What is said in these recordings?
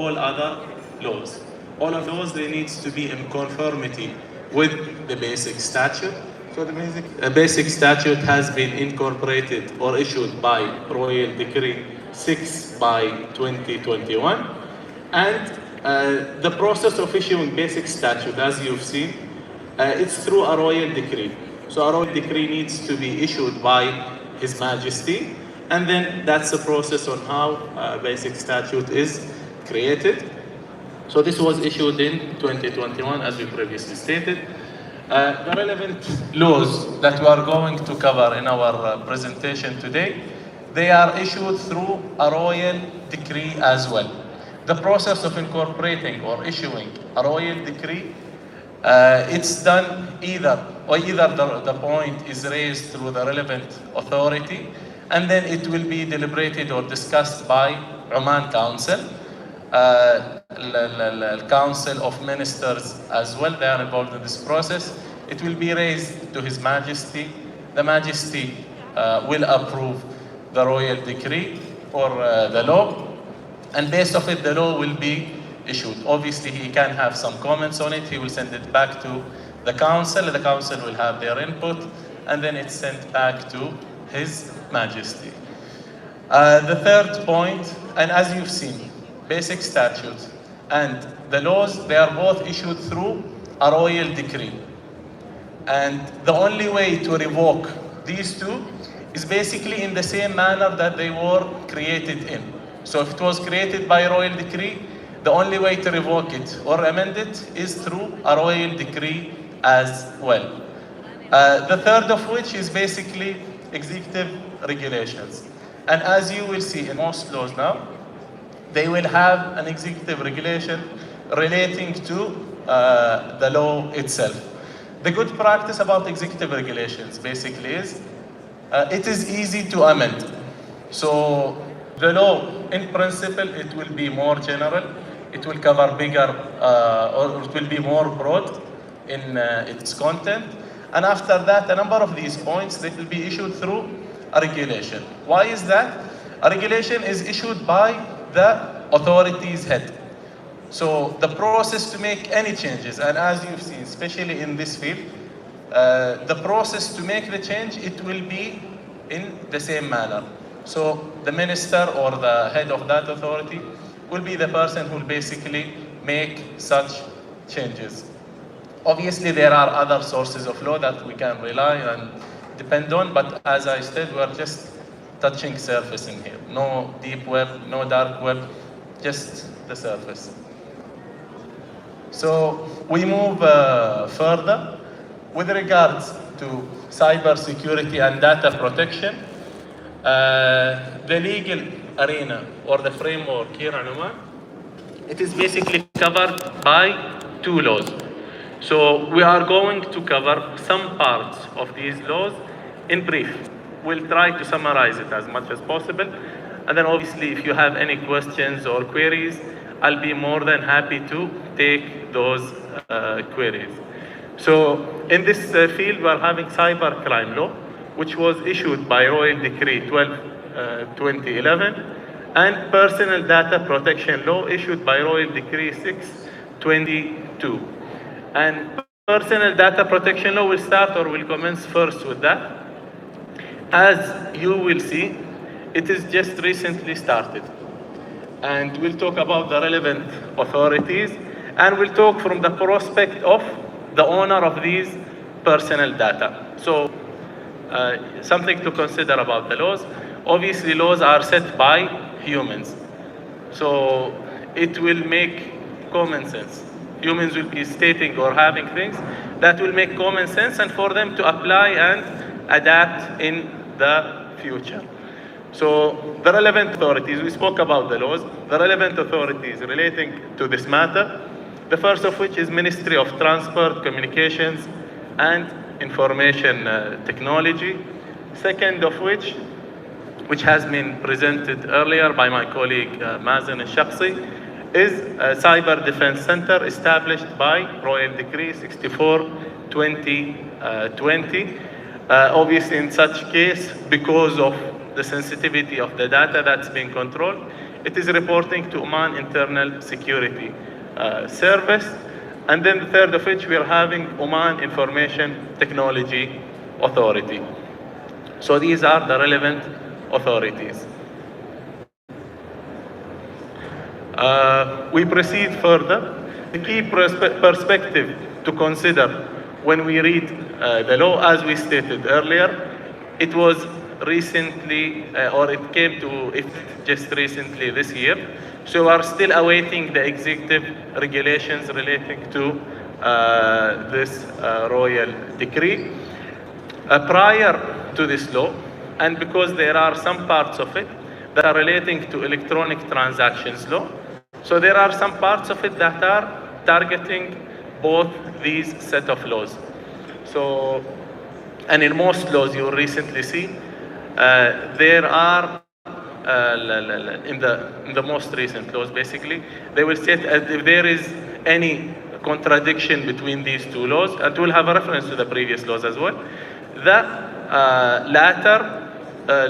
all other laws. All of those, they need to be in conformity with the basic statute. So the basic statute has been incorporated or issued by Royal Decree 6 by 2021. And the process of issuing basic statute, as you've seen, it's through a royal decree. So a royal decree needs to be issued by His Majesty, and then that's the process on how basic statute is created. So this was issued in 2021, as we previously stated. The relevant laws that we are going to cover in our presentation today, they are issued through a royal decree as well. The process of incorporating or issuing a royal decree, it's done either the point is raised through the relevant authority, and then it will be deliberated or discussed by Oman Council, Council of Ministers as well. They are involved in this process. It will be raised to His Majesty. The Majesty will approve the royal decree or the law, and based off it, the law will be issued. Obviously, he can have some comments on it. He will send it back to the council. The council will have their input, and then it's sent back to His Majesty. The third point, and as you've seen, basic statute and the laws, they are both issued through a royal decree. And the only way to revoke these two is basically in the same manner that they were created in. So if it was created by a royal decree, the only way to revoke it or amend it is through a royal decree as well. The third of which is basically executive regulations. And as you will see in most laws now, they will have an executive regulation relating to the law itself. The good practice about executive regulations basically is it is easy to amend. So the law, in principle, it will be more general, it will cover bigger, or it will be more broad in its content. And after that, a number of these points, they will be issued through a regulation. Why is that? A regulation is issued by the authority's head. So the process to make any changes, and as you've seen, especially in this field, the process to make the change, it will be in the same manner. So the minister or the head of that authority will be the person who will basically make such changes. Obviously, there are other sources of law that we can rely and depend on, but as I said, we are just touching surface in here. No deep web, no dark web, just the surface. So we move further with regards to cyber security and data protection. The legal arena or the framework here in Oman, it is basically covered by two laws. So we are going to cover some parts of these laws in brief. We'll try to summarize it as much as possible. And then obviously if you have any questions or queries, I'll be more than happy to take those queries. So in this field, we are having cyber crime law, which was issued by Royal Decree 12/2011, and personal data protection law issued by Royal Decree 6/22. And personal data protection law will start or will commence first with that. As you will see, it is just recently started. And we'll talk about the relevant authorities, and we'll talk from the prospect of the owner of these personal data. So something to consider about the laws. Obviously, laws are set by humans. So it will make common sense. Humans will be stating or having things that will make common sense and for them to apply and adapt in the future. So the relevant authorities, we spoke about the laws, the relevant authorities relating to this matter, the first of which is Ministry of Transport, Communications and Information Technology. Second of which has been presented earlier by my colleague Mazen al-Shaqsi, is a Cyber Defense Center established by Royal Decree 64/2020. Obviously in such case, because of the sensitivity of the data that's being controlled, it is reporting to Oman Internal Security Service. And then the third of which we are having Oman Information Technology Authority. So these are the relevant authorities. We proceed further. The key perspective to consider when we read the law, as we stated earlier, it was recently, or it came to effect just recently this year. So we are still awaiting the executive regulations relating to this royal decree. Prior to this law, and because there are some parts of it that are relating to electronic transactions law, so there are some parts of it that are targeting both these set of laws. So, and in most laws you will recently see, there are, in the most recent laws basically, they will state if there is any contradiction between these two laws, and we'll have a reference to the previous laws as well, the latter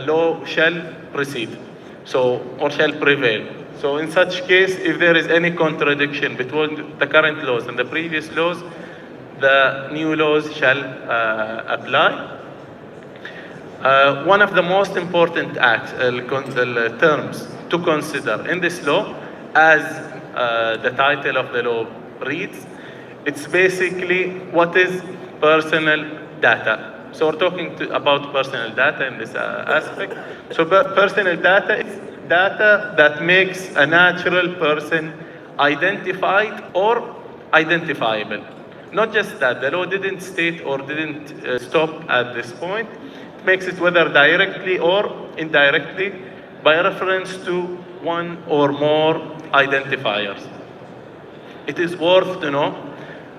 law shall proceed, so, or shall prevail. So in such case, if there is any contradiction between the current laws and the previous laws, the new laws shall apply. One of the most important terms to consider in this law, as the title of the law reads, it's basically what is personal data. So we're talking about personal data in this aspect. So personal data is data that makes a natural person identified or identifiable. Not just that, the law didn't state or didn't stop at this point. It makes it whether directly or indirectly by reference to one or more identifiers. It is worth to know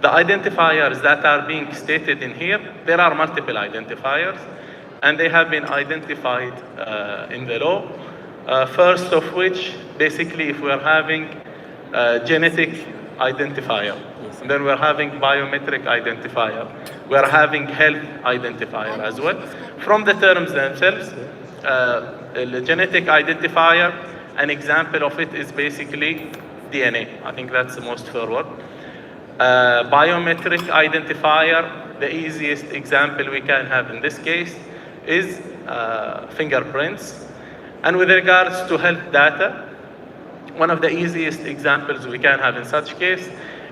the identifiers that are being stated in here, there are multiple identifiers, and they have been identified in the law. First of which, basically, if we are having genetic identifier, and then we're having biometric identifier, we're having health identifier as well. From the terms themselves, the genetic identifier, an example of it is basically DNA. I think that's the most fair word. Biometric identifier, the easiest example we can have in this case is fingerprints. And with regards to health data, one of the easiest examples we can have in such case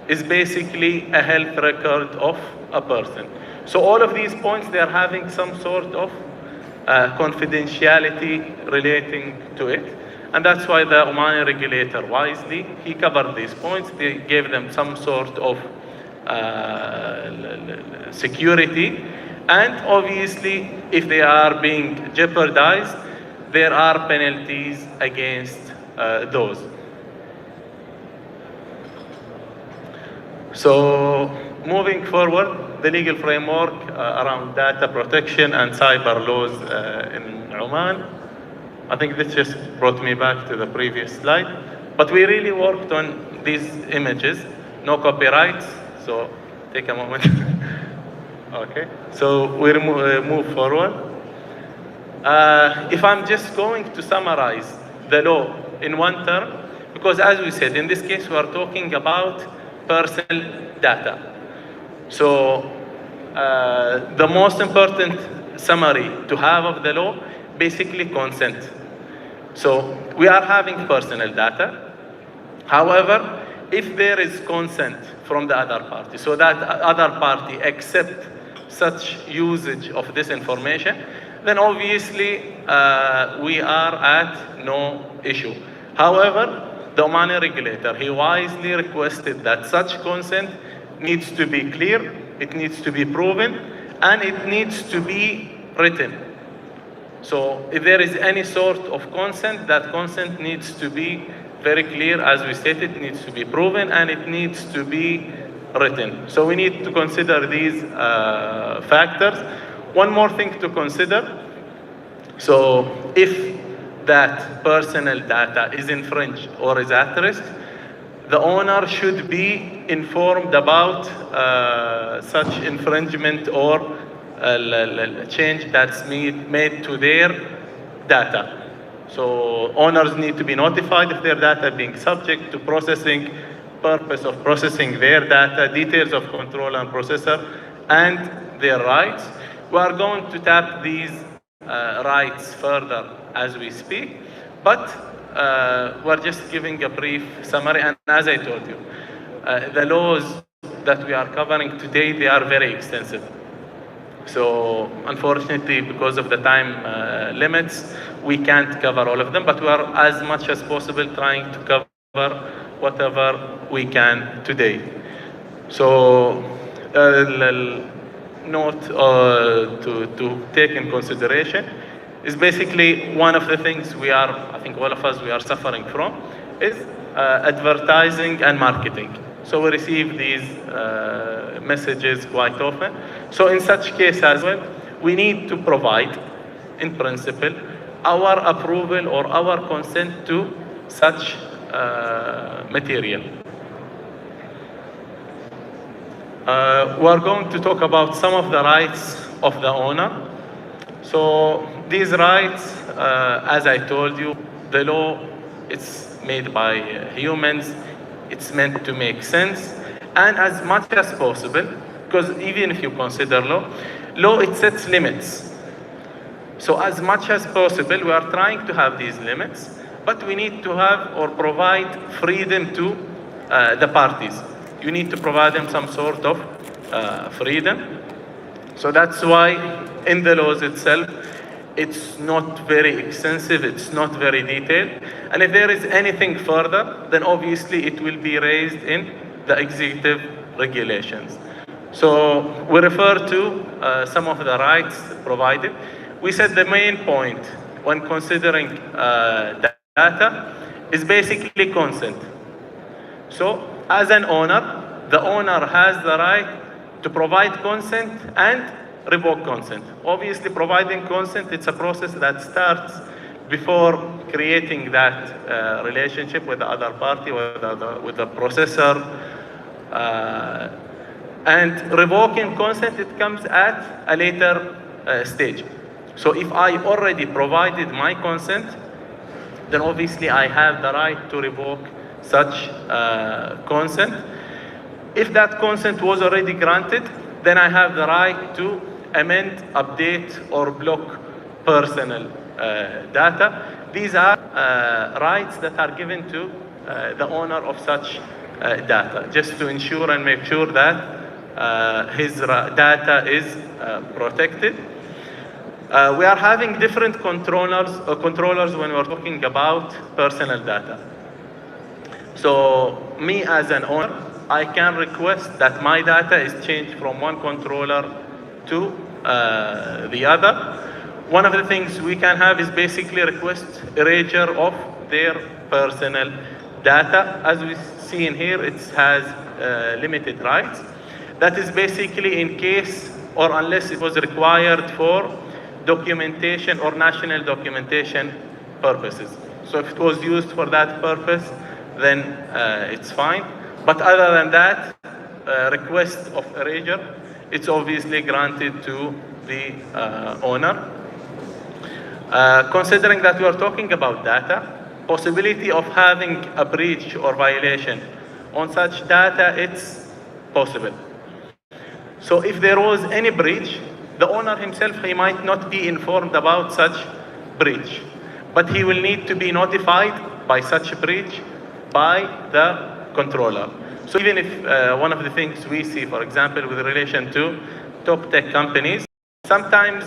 is basically a health record of a person. So all of these points, they are having some sort of confidentiality relating to it. And that's why the Omani regulator, wisely, he covered these points. They gave them some sort of security. And obviously, if they are being jeopardized, there are penalties against those. So moving forward, the legal framework around data protection and cyber laws in Oman. I think this just brought me back to the previous slide. But we really worked on these images, no copyrights, so take a moment. Okay, so we move forward. If I'm just going to summarize the law in one term, because as we said, in this case, we are talking about personal data. So the most important summary to have of the law, basically consent. So we are having personal data. However, if there is consent from the other party, so that other party accept such usage of this information, then obviously we are at no issue. However, the Omani regulator, he wisely requested that such consent needs to be clear, it needs to be proven, and it needs to be written. So if there is any sort of consent, that consent needs to be very clear, as we stated, it needs to be proven, and it needs to be written. So we need to consider these factors. One more thing to consider. So if that personal data is infringed or is at risk, the owner should be informed about such infringement or change that's made to their data. So owners need to be notified if their data being subject to processing, purpose of processing their data, details of control and processor, and their rights. We are going to tap these rights further as we speak, but we're just giving a brief summary. And as I told you, the laws that we are covering today, they are very extensive. So unfortunately, because of the time limits, we can't cover all of them, but we are as much as possible trying to cover whatever we can today. So note to take in consideration is basically one of the things we are, I think all of us, we are suffering from is advertising and marketing. So we receive these messages quite often. So in such case as well, we need to provide, in principle, our approval or our consent to such material. We're going to talk about some of the rights of the owner. So these rights, as I told you, the law, it's made by humans. It's meant to make sense. And as much as possible, because even if you consider law, it sets limits. So as much as possible, we are trying to have these limits, but we need to have or provide freedom to the parties. You need to provide them some sort of freedom. So that's why in the laws itself, it's not very extensive, it's not very detailed. And if there is anything further, then obviously it will be raised in the executive regulations. So we refer to some of the rights provided. We said the main point when considering data is basically consent. So as an owner, the owner has the right to provide consent and revoke consent. Obviously, providing consent, it's a process that starts before creating that relationship with the other party, with the processor. And revoking consent, it comes at a later stage. So if I already provided my consent, then obviously I have the right to revoke such consent. If that consent was already granted, then I have the right to amend, update, or block personal data. These are rights that are given to the owner of such data, just to ensure and make sure that his data is protected. We are having different controllers when we're talking about personal data. So me as an owner, I can request that my data is changed from one controller to the other. One of the things we can have is basically request erasure of their personal data. As we see in here, it has limited rights. That is basically in case or unless it was required for documentation or national documentation purposes. So if it was used for that purpose, then it's fine. But other than that, request of erasure, it's obviously granted to the owner. Considering that we are talking about data, possibility of having a breach or violation on such data, it's possible. So if there was any breach, the owner himself, he might not be informed about such breach, but he will need to be notified by such breach by the controller. So even if one of the things we see, for example, with relation to top tech companies, sometimes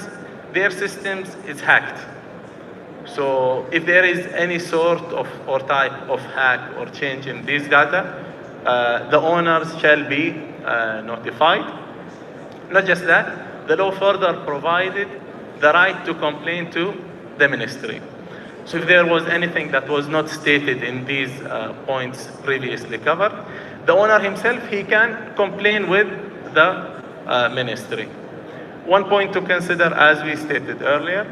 their systems is hacked. So if there is any sort of or type of hack or change in these data, the owners shall be notified. Not just that, the law further provided the right to complain to the ministry. So if there was anything that was not stated in these points previously covered, the owner himself, he can complain with the ministry. One point to consider, as we stated earlier,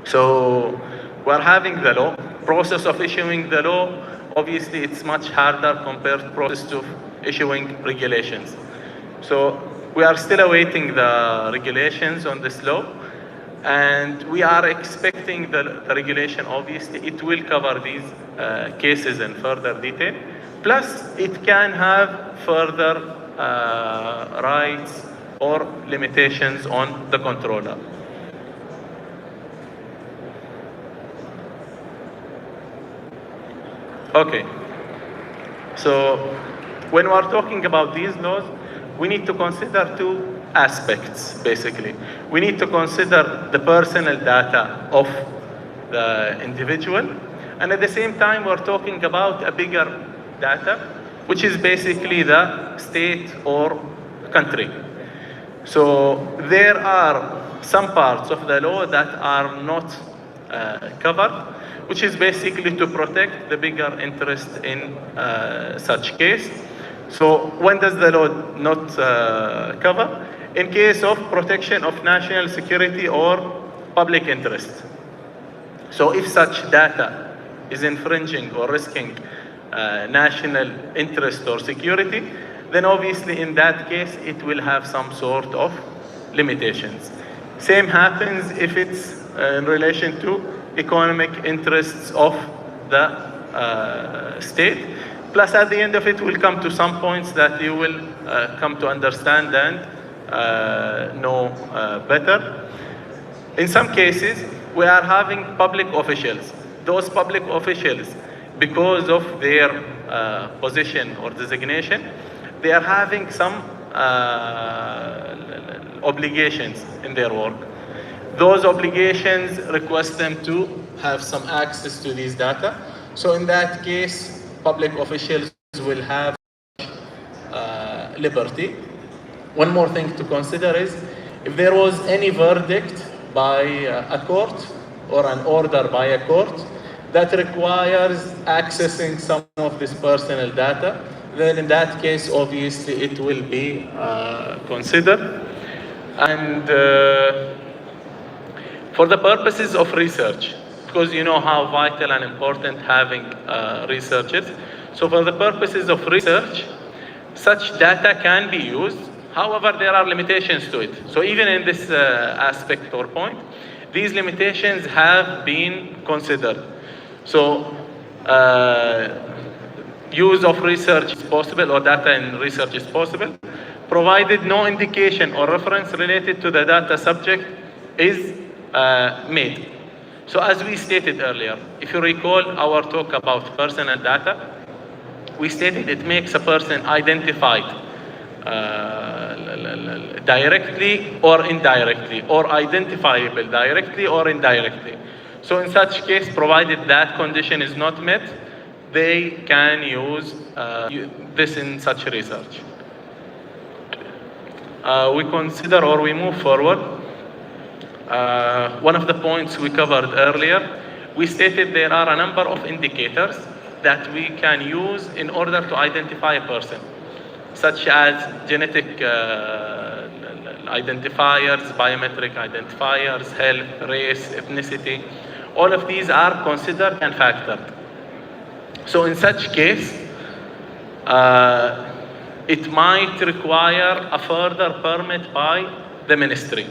so we're having the law, process of issuing the law, obviously it's much harder compared to process of issuing regulations. So we are still awaiting the regulations on this law. And we are expecting the regulation, obviously, it will cover these cases in further detail. Plus, it can have further rights or limitations on the controller. Okay. So when we are talking about these laws, we need to consider two aspects, basically. We need to consider the personal data of the individual, and at the same time, we're talking about a bigger data, which is basically the state or country. So there are some parts of the law that are not covered, which is basically to protect the bigger interest in such case. So when does the law not cover? In case of protection of national security or public interest. So if such data is infringing or risking national interest or security, then obviously in that case it will have some sort of limitations. Same happens if it's in relation to economic interests of the state. Plus at the end of it, we'll come to some points that you will come to understand and know better. In some cases, we are having public officials. Those public officials, because of their position or designation, they are having some obligations in their work. Those obligations request them to have some access to these data. So in that case, public officials will have liberty. One more thing to consider is if there was any verdict by a court or an order by a court that requires accessing some of this personal data, then in that case, obviously, it will be considered. And for the purposes of research, because you know how vital and important having research is. So for the purposes of research, such data can be used. However, there are limitations to it. So even in this aspect or point, these limitations have been considered. So use of research is possible, or data in research is possible, provided no indication or reference related to the data subject is made. So as we stated earlier, if you recall our talk about personal data, we stated it makes a person identified directly or indirectly, or identifiable directly or indirectly. So in such case, provided that condition is not met, they can use this in such research. We consider, or we move forward. One of the points we covered earlier, we stated there are a number of indicators that we can use in order to identify a person, such as genetic identifiers, biometric identifiers, health, race, ethnicity. All of these are considered and factored. So in such case, it might require a further permit by the ministry.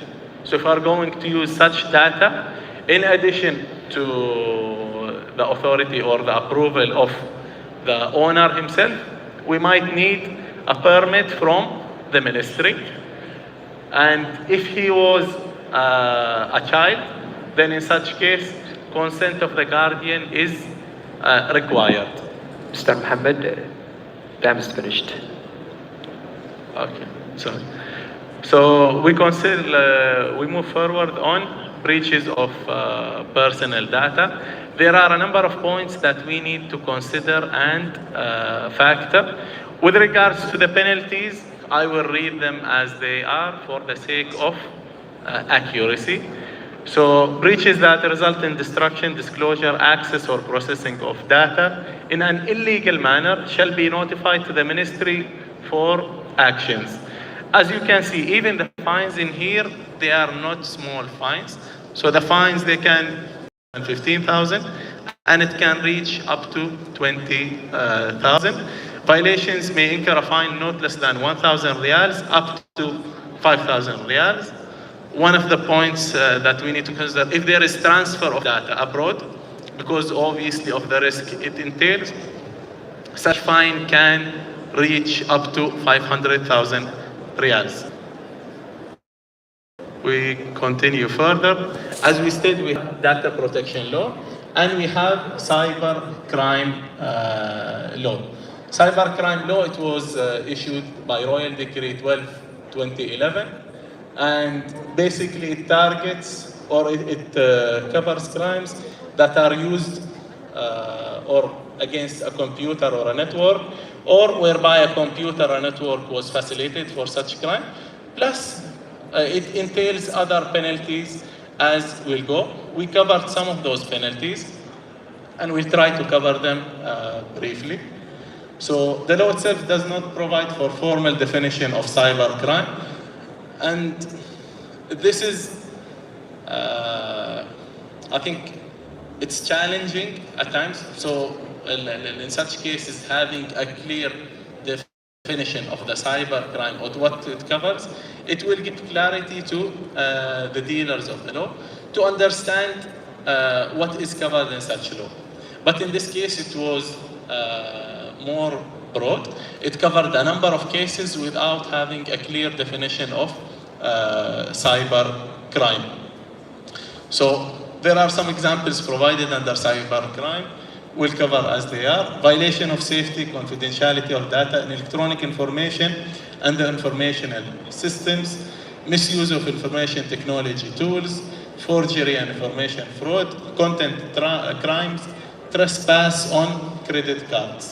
So if we are going to use such data, in addition to the authority or the approval of the owner himself, we might need a permit from the ministry. And if he was a child, then in such case, consent of the guardian is required. Mr. Mohammed, time is finished. Okay, sorry. So we consider, we move forward on breaches of personal data. There are a number of points that we need to consider and factor. With regards to the penalties, I will read them as they are for the sake of accuracy. So breaches that result in destruction, disclosure, access or processing of data in an illegal manner shall be notified to the ministry for actions. As you can see, even the fines in here, they are not small fines. So the fines, they can 15,000 and it can reach up to 20,000. Violations may incur a fine not less than 1,000 riyals up to 5,000 riyals. one of the points that we need to consider, if there is transfer of data abroad, because obviously of the risk it entails, such fine can reach up to 500,000 riyals. We continue further. As we said, we have data protection law and we have cyber crime law. Cyber crime law, it was issued by Royal Decree 12/2011, and basically it targets or it covers crimes that are used or against a computer or a network, or whereby a computer or network was facilitated for such crime. Plus, it entails other penalties as we'll go. We covered some of those penalties and we'll try to cover them briefly. So the law itself does not provide for formal definition of cyber crime, and this is, I think, it's challenging at times. So in such cases, having a clear definition of the cyber crime or what it covers, it will give clarity to the dealers of the law to understand what is covered in such law. But in this case, it was more broad. It covered a number of cases without having a clear definition of cyber crime. So there are some examples provided under cyber crime. We'll cover as they are: violation of safety, confidentiality of data and electronic information and the informational systems, misuse of information technology tools, forgery and information fraud, content crimes, trespass on credit cards.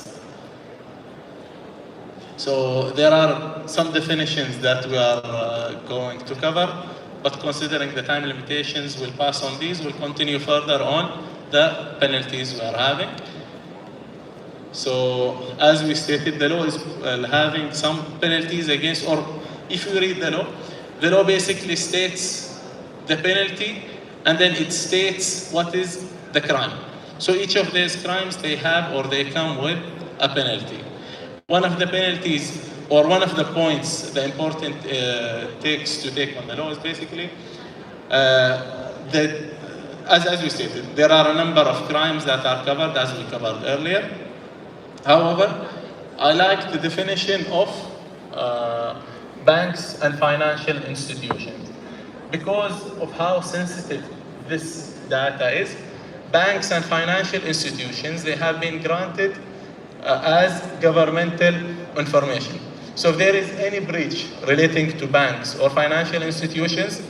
So there are some definitions that we are going to cover, but considering the time limitations, we'll pass on these. We'll continue further on the penalties we are having. So as we stated, the law is having some penalties against, or if you read the law basically states the penalty and then it states what is the crime. So each of these crimes, they have or they come with a penalty. One of the penalties or one of the points, the important takes to take on the law is basically that, as we stated, there are a number of crimes that are covered as we covered earlier. However, I like the definition of banks and financial institutions. Because of how sensitive this data is, banks and financial institutions, they have been granted as governmental information. So if there is any breach relating to banks or financial institutions,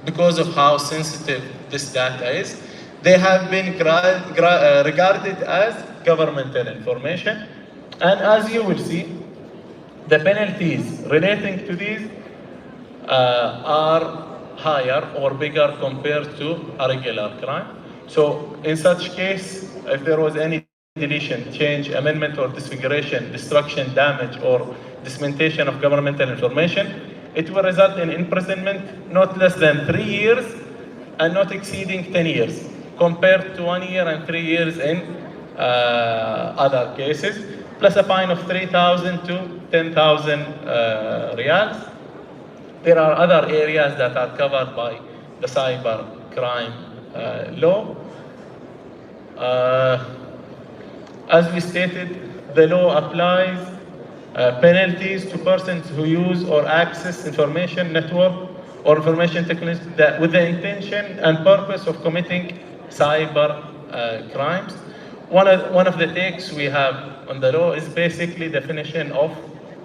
because of how sensitive this data is, they have been regarded as governmental information. And as you will see, the penalties relating to these are higher or bigger compared to a regular crime. So in such case, if there was any deletion, change, amendment, or disfiguration, destruction, damage, or dissemination of governmental information, it will result in imprisonment not less than 3 years and not exceeding 10 years, compared to 1 year and 3 years in other cases, plus a fine of 3,000 to 10,000 riyals. There are other areas that are covered by the cyber crime law. As we stated, the law applies penalties to persons who use or access information network or information technology with the intention and purpose of committing cyber crimes. One of the takes we have on the law is basically definition of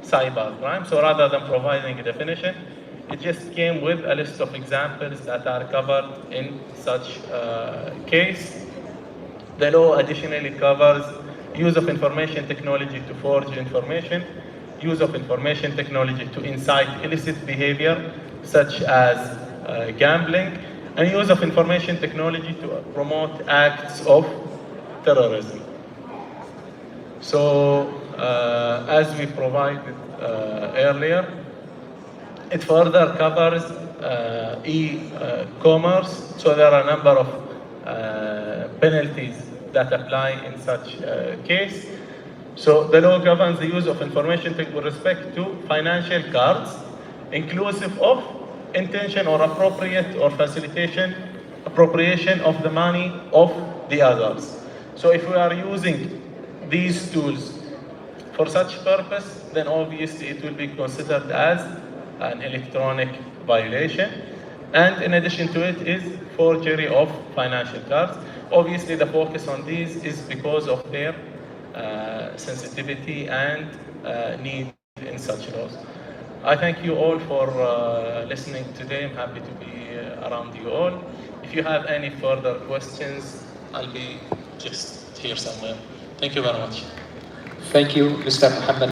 cyber crime. So rather than providing a definition, it just came with a list of examples that are covered in such case. The law additionally covers use of information technology to forge information, use of information technology to incite illicit behavior such as gambling, and use of information technology to promote acts of terrorism. So as we provided earlier, it further covers e-commerce. So there are a number of penalties that apply in such case. So the law governs the use of information with respect to financial cards, inclusive of intention or appropriate or appropriation of the money of the others. So if we are using these tools for such purpose, then obviously it will be considered as an electronic violation. And in addition to it is forgery of financial cards. Obviously the focus on these is because of their sensitivity and need in such laws. I thank you all for listening today. I'm happy to be around you all. If you have any further questions, I'll be just here somewhere. Thank you very much. Thank you, Mr. Muhammad.